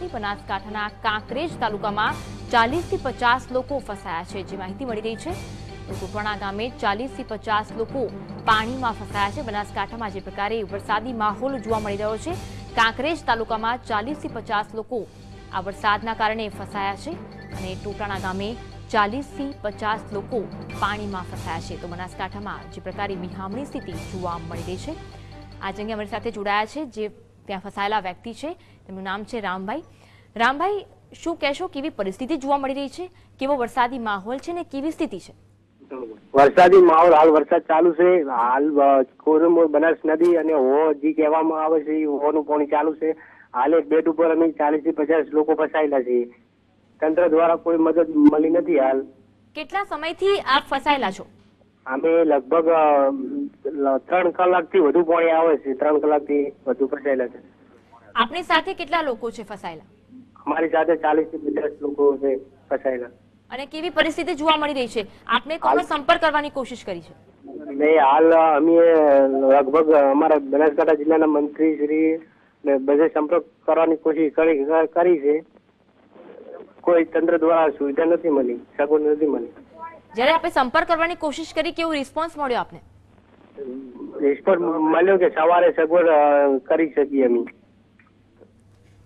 નથી। બનાસકાંઠાના કાંકરેજ તાલુકામાં 40 થી 50 લોકો ફસાયા છે। જે માહિતી મળી રહી છે તો ટોટાણા ગામે 40 થી 50 લોકો પાણીમાં ફસાયા છે। બનાસકાંઠામાં જે પ્રકારે વરસાદી માહોલ જોવા મળી રહ્યો છે, કાંકરેજ તાલુકામાં 40 થી 50 લોકો આ વરસાદના કારણે ફસાયા છે અને ટોટાણા ગામે 40 થી 50 લોકો પાણીમાં ફસાયા છે। તો બનાસકાંઠામાં જે પ્રકારે વિહામણી સ્થિતિ જોવા મળી રહી છે। आज अंगे अमरी साथे जोड़ाया छे जे त्यां फसायेला व्यक्ति छे, तेमनुं नाम छे रामभाई। रामभाई, शुं कहेशो, केवी परिस्थिति जोवा मळी रही छे, केवो वरसादी माहोल छे ने केवी स्थिति छे? वरसादी माहोल हाल वरसाद चालू छे। हाल कोरमोर बनास नदी अने हो जी कहेवामां आवे छे होનું पाणी चालू छे। हाल एक बेड उपर अमे 40 થી 50 લોકો फसायेला छे। तंत्र द्वारा कोई मदद मળી નથી। हाल કેટલા સમયથી આપ ફસાયેલા છો? અમે લગભગ 3 કલાકથી વધુ પાણી આવે છે। 3 કલાકથી વધુ ફસાયેલા છે। આપની સાથે કેટલા લોકો છે ફસાયેલા? અમારી સાથે 40 થી 50 લોકો છે ફસાયેલા। અને કેવી પરિસ્થિતિ જોવા મળી રહી છે? આપને કોનો સંપર્ક કરવાની કોશિશ કરી છે? નહીં, હાલ અમે લગભગ અમારા બનાસકાંઠા જિલ્લાના મંત્રી શ્રી ને બધે સંપર્ક કરવાની કોશિશ કરી છે। કોઈ તંત્ર દ્વારા સુવિધા નથી મળી, સગવડ નથી મળી। જ્યારે આપણે સંપર્ક કરવાની કોશિશ કરી, કેવો રિસ્પોન્સ મળ્યો આપને? રિસ્પોન્સ મળ્યો કે સવારે સગવડ કરી શકીએ અમે।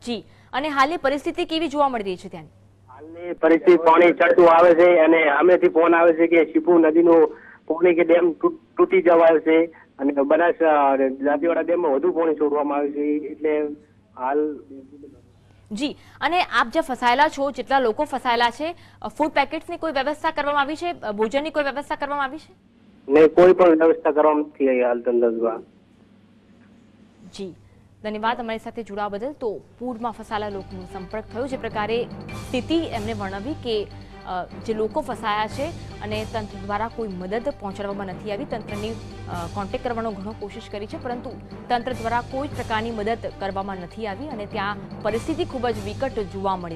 જી, અને હાલની પરિસ્થિતિ કેવી જોવા મળી રહી છે ત્યાં? હાલની પરિસ્થિતિ પાણી ચડતું આવે છે અને સામેથી ફોન આવે છે કે શીપુ નદીનું પાણી કે ડેમ તૂટી જવાયો છે અને બનાસ જાતિવાડા ડેમમાં વધુ પાણી છોડવામાં આવે છે। એટલે હાલ જી, અને આપ જે ફસાયેલા છો, જેટલા લોકો ફસાયેલા છે, ફૂડ પેકેટ્સની કોઈ વ્યવસ્થા કરવામાં આવી છે? ભોજનની કોઈ વ્યવસ્થા કરવામાં આવી છે? નહીં, કોઈ પણ વ્યવસ્થા કરવામાં નથી આવી હાલ તંત્ર દ્વારા। જી, ધન્યવાદ અમારી સાથે જોડાવા બદલ। તો પૂરમાં ફસાયેલા લોકોનો સંપર્ક થયો, જે પ્રકારે સ્થિતિ એમને વર્ણવી કે જે લોકો ફસાયા છે અને તંત્ર દ્વારા કોઈ મદદ પહોંચાડવામાં નથી આવી। તંત્રની કોન્ટેક્ટ કરવાનો ઘણો કોશિશ કરી છે, પરંતુ તંત્ર દ્વારા કોઈ પ્રકારની મદદ કરવામાં નથી આવી અને ત્યાં પરિસ્થિતિ ખૂબ જ વિકટ જોવા મળી।